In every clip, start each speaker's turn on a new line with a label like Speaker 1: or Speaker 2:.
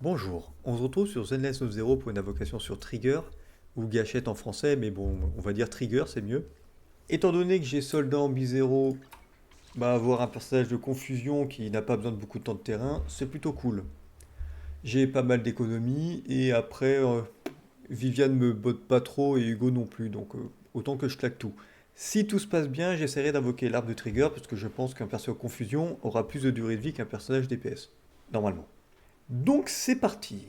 Speaker 1: Bonjour, on se retrouve sur Zenless of Zero pour une invocation sur Trigger, ou Gâchette en français, mais bon, on va dire Trigger, c'est mieux. Étant donné que j'ai Soldat en B0, bah avoir un personnage de confusion qui n'a pas besoin de beaucoup de temps de terrain, c'est plutôt cool. J'ai pas mal d'économies, et après, Viviane me botte pas trop et Hugo non plus, donc autant que je claque tout. Si tout se passe bien, j'essaierai d'invoquer l'arbre de Trigger, parce que je pense qu'un personnage confusion aura plus de durée de vie qu'un personnage DPS, normalement. Donc c'est parti.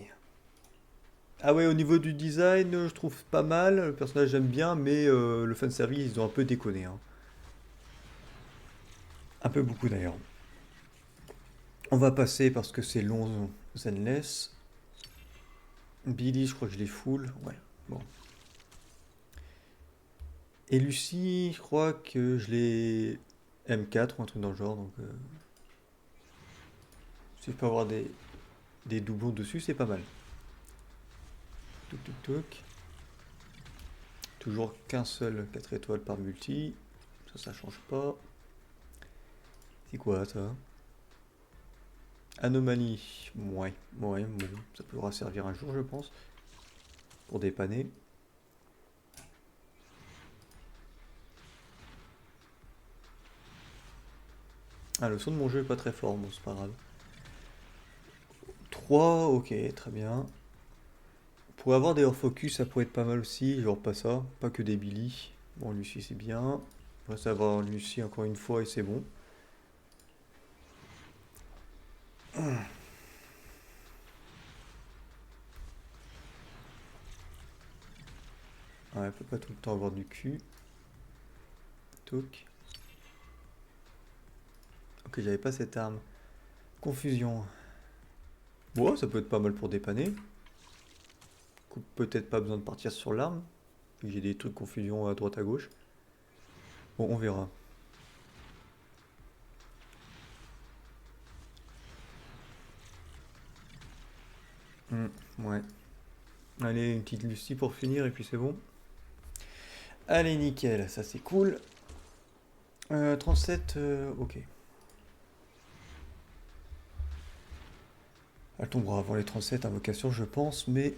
Speaker 1: Ah ouais, au niveau du design, je trouve pas mal. Le personnage j'aime bien, mais le fanservice, ils ont un peu déconné, hein. Un peu beaucoup d'ailleurs. On va passer parce que c'est long, Zenless. Billy, je crois que je l'ai full. Ouais, bon. Et Lucie, je crois que je l'ai M4 ou un truc dans le genre. Donc, si je peux avoir des doublons dessus, c'est pas mal. Toc toc toc. Toujours qu'un seul 4 étoiles par multi. Ça change pas. C'est quoi ça? Anomalie. Ouais, ouais, bon, ça pourra servir un jour, je pense, pour dépanner. Ah, le son de mon jeu est pas très fort, bon, c'est pas grave. 3, ok, très bien. Pour avoir des hors-focus, ça pourrait être pas mal aussi, genre pas ça, pas que des Billy. Bon, Lucie, c'est bien. Il reste à avoir Lucie encore une fois et c'est bon. Ouais, elle peut pas tout le temps avoir du cul. Toc. Ok, j'avais pas cette arme. Confusion. Bon, ça peut être pas mal pour dépanner. Peut-être pas besoin de partir sur l'arme. J'ai des trucs confusion à droite à gauche. Bon, on verra. Hmm, ouais. Allez, une petite Lucie pour finir et puis c'est bon. Allez, nickel, ça c'est cool. 37, ok. Elle tombera avant les 37 invocations, je pense, mais...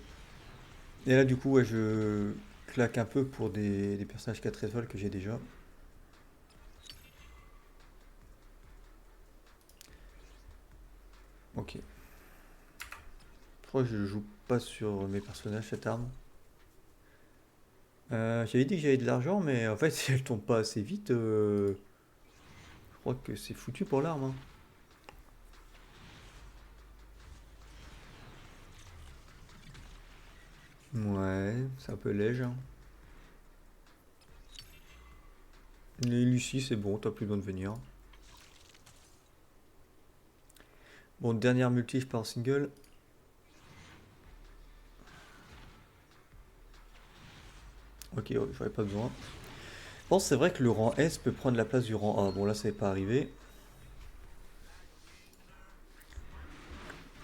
Speaker 1: Et là, du coup, ouais, je claque un peu pour des personnages 4 étoiles que j'ai déjà. Ok. Je crois que je joue pas sur mes personnages cette arme. J'avais dit que j'avais de l'argent, mais en fait, si elle tombe pas assez vite, je crois que c'est foutu pour l'arme, hein. Ouais, c'est un peu léger, hein. Les Lucie, c'est bon, t'as plus besoin de venir. Bon, dernière multi, je pars en single. Ok, ouais, j'aurais pas besoin. Je pense que c'est vrai que le rang S peut prendre la place du rang A. Bon, là, ça n'est pas arrivé.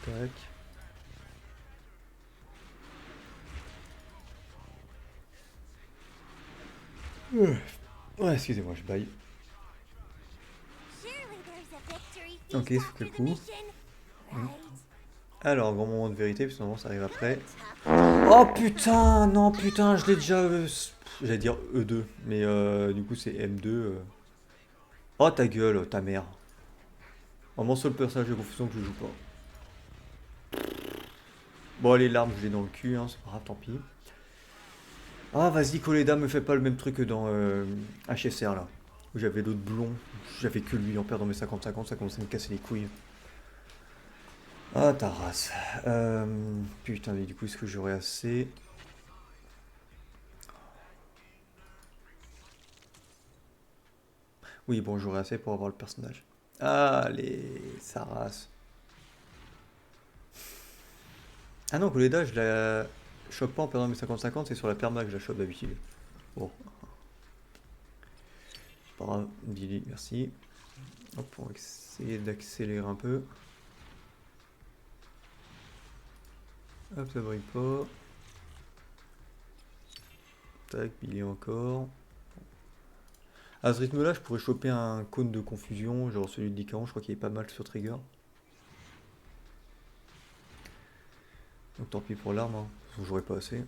Speaker 1: Tac. Ouais, excusez-moi, je baille.
Speaker 2: Surely there's a victory
Speaker 1: Ok,
Speaker 2: feast
Speaker 1: ça fait
Speaker 2: after
Speaker 1: le
Speaker 2: the
Speaker 1: coup.
Speaker 2: mission,
Speaker 1: Hmm.
Speaker 2: right?
Speaker 1: Alors, grand moment de vérité, puis normalement ça arrive après.
Speaker 2: Good tough
Speaker 1: Oh
Speaker 2: guy.
Speaker 1: putain, non, putain, je l'ai déjà. J'allais dire E2, mais du coup c'est M2. Oh ta gueule, ta mère. Vraiment, seul personnage de confusion que je joue pas. Bon, les larmes, je l'ai dans le cul, hein, c'est pas grave, tant pis. Ah, vas-y, Coleda, me fais pas le même truc que dans HSR là. Où j'avais l'autre blond, j'avais que lui en perdant mes 50-50, ça commençait à me casser les couilles. Ah, ta race. Putain, mais du coup, est-ce que j'aurais assez? Oui, bon, j'aurais assez pour avoir le personnage. Allez, sa race. Ah non, Coleda, je la chope pas en perdant mes 50-50, c'est sur la perma que je la chope d'habitude. Bon, c'est pas grave, Billy, merci. Hop, on va essayer d'accélérer un peu. Hop, ça brille pas. Tac, Billy encore. À ce rythme-là, je pourrais choper un cône de confusion, genre celui de Lycaon, je crois qu'il est pas mal sur Trigger. Donc tant pis pour l'arme, hein. J'aurais pas assez.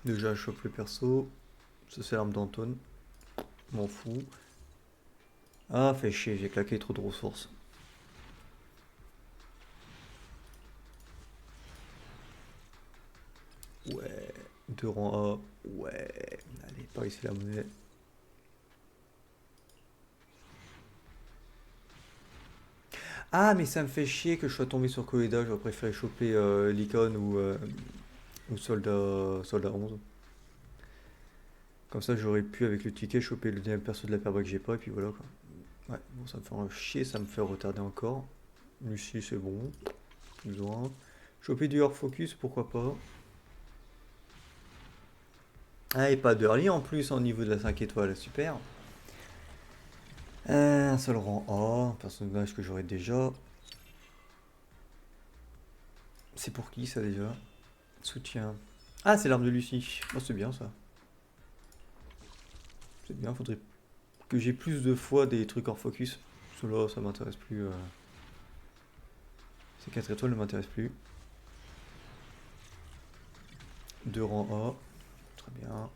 Speaker 1: Déjà, je chope le perso. Ça, c'est l'arme d'Anton. M'en fous. Ah, fait chier, j'ai claqué trop de ressources. Ouais, 2 rangs A. Ouais, allez, par ici la monnaie. Ah, mais ça me fait chier que je sois tombé sur Koeda. J'aurais préféré choper l'icône ou soldat 11. Comme ça, j'aurais pu, avec le ticket, choper le deuxième perso de la perba que j'ai pas, et puis voilà quoi. Ouais, bon, ça me fait un chier, ça me fait retarder encore. Lucie, c'est bon. Plus besoin. Choper du hors focus, pourquoi pas. Ah, et pas d'early en plus au niveau de la 5 étoiles, super. Un seul rang A, un personnage que j'aurais déjà. C'est pour qui ça déjà? Soutien. Ah, c'est l'arme de Lucie. Oh, c'est bien ça. C'est bien, faudrait que j'ai plus de fois des trucs hors focus. Cela, ça m'intéresse plus. Ces 4 étoiles ne m'intéressent plus. 2 rangs A. Très bien.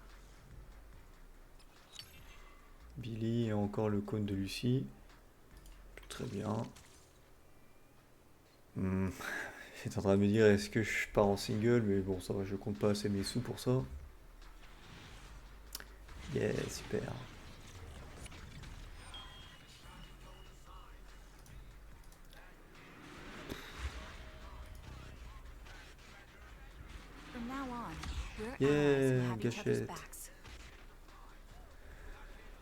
Speaker 1: Billy et encore le cône de Lucie. Très bien. J'étais en train de me dire est-ce que je pars en single, mais bon ça va, je compte pas assez mes sous pour ça. Yeah, super.
Speaker 2: From now on, we're allies
Speaker 1: Yeah,
Speaker 2: and have each other's
Speaker 1: gâchette.
Speaker 2: backs.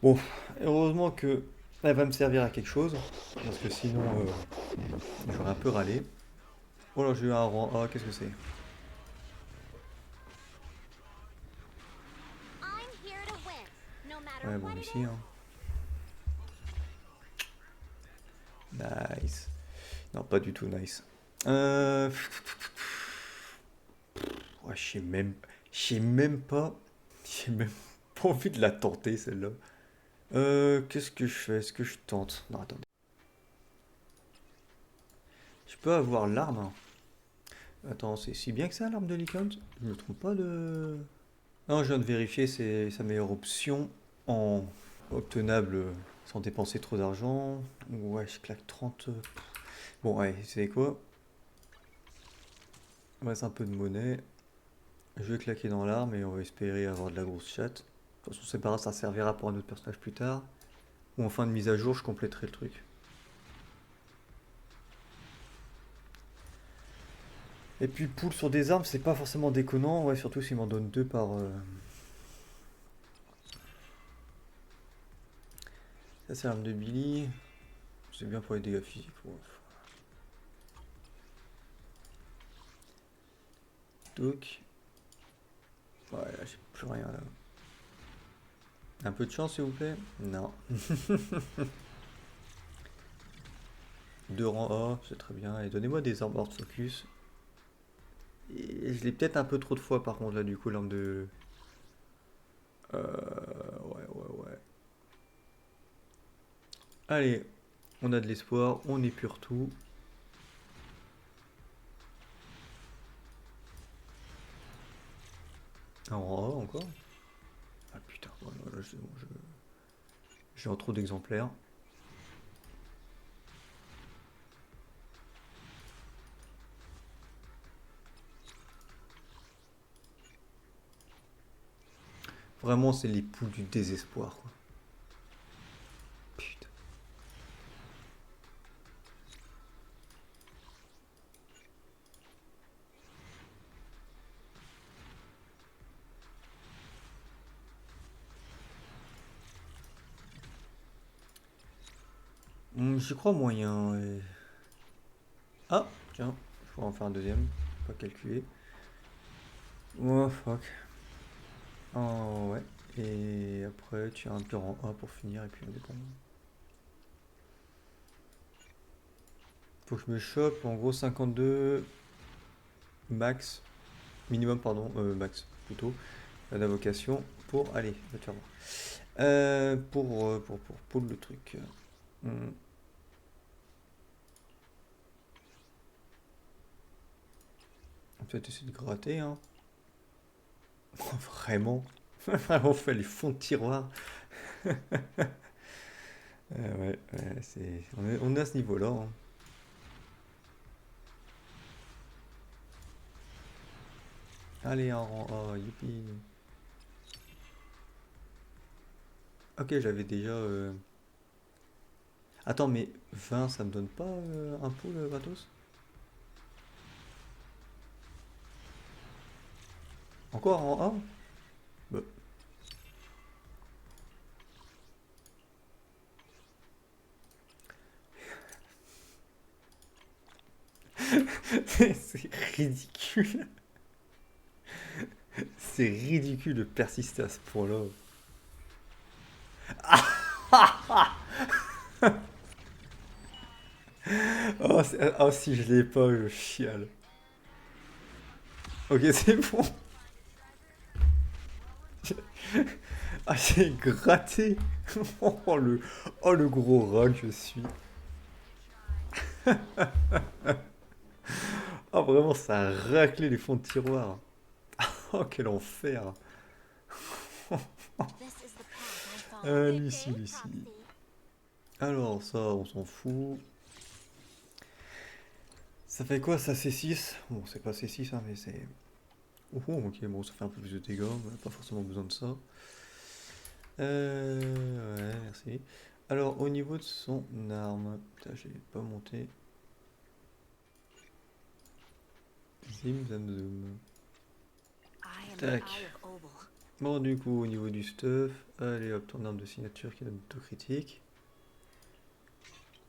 Speaker 1: Bon, heureusement que elle va me servir à quelque chose, parce que sinon j'aurais un peu râlé. Oh là, j'ai eu un rang A, qu'est-ce que c'est?
Speaker 2: I'm here to win, no matter
Speaker 1: Ouais, bon,
Speaker 2: what it
Speaker 1: ici,
Speaker 2: is.
Speaker 1: hein. Nice. Non, pas du tout nice. Euh... Ouais, je sais même pas. J'ai même pas envie de la tenter celle-là. Qu'est-ce que je fais? Est-ce que je tente? Non, attendez. Je peux avoir l'arme, hein. Attends, c'est si bien que ça, l'arme de Lycant? Je me trompe pas de... Non, je viens de vérifier, c'est sa meilleure option en obtenable sans dépenser trop d'argent. Ouais, je claque 30. Bon, ouais, c'est quoi? Il me reste un peu de monnaie. Je vais claquer dans l'arme et on va espérer avoir de la grosse chatte. De toute façon, c'est pas grave, ça servira pour un autre personnage plus tard. Ou en fin de mise à jour, je compléterai le truc. Et puis, pool sur des armes, c'est pas forcément déconnant. Ouais, surtout s'il m'en donne deux par. Ça, c'est l'arme de Billy. C'est bien pour les dégâts physiques. Ouais. Donc. Ouais, là, j'ai plus rien là. Un peu de chance, s'il vous plaît? Non. Deux rangs A, c'est très bien. Et donnez-moi des armes hors de focus. Et je l'ai peut-être un peu trop de fois, par contre, là, du coup, l'arme de. Ouais. Allez, on a de l'espoir, on épure tout. Un rang A encore? Ah putain, voilà, c'est bon, j'ai en trop d'exemplaires. Vraiment, c'est les poules du désespoir, quoi. Putain. J'y crois moyen. Ah, tiens, je pourrais en faire un deuxième. Pas calculé. Oh fuck. Oh ouais. Et après, tu as un pur en A pour finir et puis indépendant. Faut que je me chope en gros 52 max, minimum pardon, max plutôt, d'invocation pour, allez, va te faire voir. Pour le truc. Hmm. peut-être essayer de gratter, hein. Vraiment. Vraiment, on fait les fonds de tiroir. Ouais, ouais, on est à ce niveau-là, hein. Allez, un rang A, youpi. Ok, j'avais déjà... Attends, mais 20, ça me donne pas un pot, le gratos? Encore en A? Bah. C'est ridicule. C'est ridicule de persister à ce point-là. Oh, oh, si je l'ai pas, je chiale. Ok, c'est bon. Ah, j'ai gratté. Oh, le gros rat que je suis. Oh, vraiment, ça a raclé les fonds de tiroir. Oh, quel enfer.
Speaker 2: This is the path I follow.
Speaker 1: Lucie, Lucie. Alors, ça, on s'en fout. Ça fait quoi, ça, C6? Bon, c'est pas C6, hein, mais c'est... Oh, ok, bon, ça fait un peu plus de dégâts, on n'a pas forcément besoin de ça. Ouais, merci. Alors, au niveau de son arme... Putain, j'ai pas monté. Zim, zam, zoom.
Speaker 2: I am the
Speaker 1: Tac.
Speaker 2: Eye of Obel.
Speaker 1: Bon, du coup, au niveau du stuff, allez hop, ton arme de signature qui donne tout critique.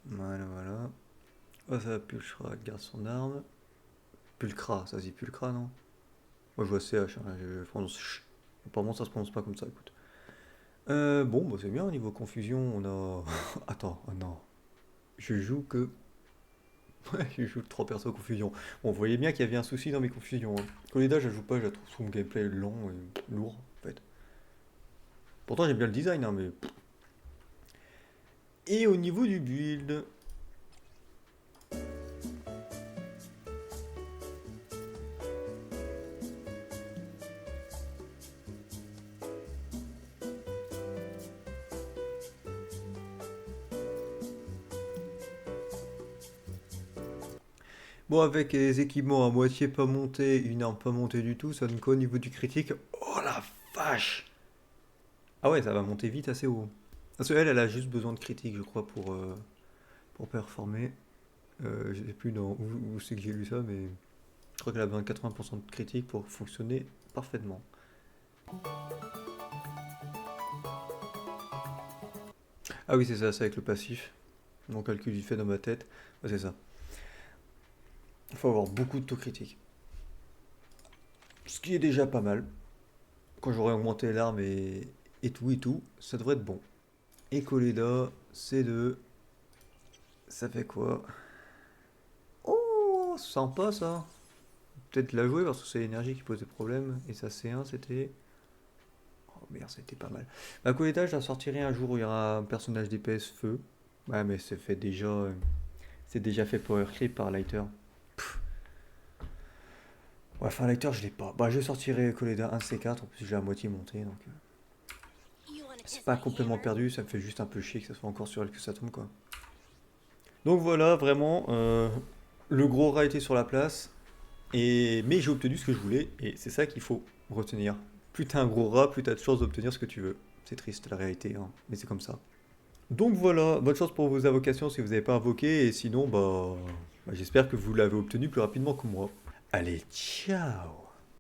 Speaker 1: Voilà, voilà. Oh, ça, Pulchra garde son arme. Pulcra, ça se dit Pulcra, non? Moi, je vois CH, hein, je prononce ch. Apparemment, ça se prononce pas comme ça, écoute. Bon, bah c'est bien, au niveau confusion, on a... Attends, oh non. Je joue que... Ouais, je joue 3 persos confusion. Bon, vous voyez bien qu'il y avait un souci dans mes confusions, hein. Coleda, je la joue pas, je la trouve son gameplay lent et lourd, en fait. Pourtant, j'aime bien le design, hein, mais... Et au niveau du build... Bon, avec les équipements à moitié pas montés, une arme pas montée du tout, ça donne quoi au niveau du critique? Oh la vache! Ah ouais, ça va monter vite assez haut. Parce qu'elle, elle a juste besoin de critique, je crois, pour performer. Je sais plus où c'est que j'ai lu ça, mais je crois qu'elle a besoin de 80% de critique pour fonctionner parfaitement. Ah oui, c'est ça, c'est avec le passif. Mon calcul il fait dans ma tête. Ouais, c'est ça. Il faut avoir beaucoup de taux critique. Ce qui est déjà pas mal. Quand j'aurai augmenté l'arme et tout, ça devrait être bon. Et Coleda, C2. Ça fait quoi? Oh, sympa ça. Peut-être la jouer parce que c'est l'énergie qui pose des problèmes. Et ça C1 c'était... Oh merde, c'était pas mal. Ma Coleda, je la sortirai un jour où il y aura un personnage DPS feu. Ouais, mais c'est fait déjà... c'est déjà fait power clip par Lighter. Ouais, enfin Lighter, je l'ai pas. Bah, je sortirai Coleda 1C4, en plus j'ai la moitié montée, donc...
Speaker 2: You wanna
Speaker 1: c'est
Speaker 2: kiss
Speaker 1: pas
Speaker 2: my
Speaker 1: complètement
Speaker 2: hammer?
Speaker 1: perdu, ça me fait juste un peu chier que ça soit encore sur elle que ça tombe, quoi. Donc voilà, vraiment, le gros rat était sur la place, mais j'ai obtenu ce que je voulais, et c'est ça qu'il faut retenir. Plus t'as un gros rat, plus t'as de chances d'obtenir ce que tu veux. C'est triste la réalité, hein, mais c'est comme ça. Donc voilà, bonne chance pour vos invocations si vous n'avez pas invoqué, et sinon, bah j'espère que vous l'avez obtenu plus rapidement que moi. Allez, ciao!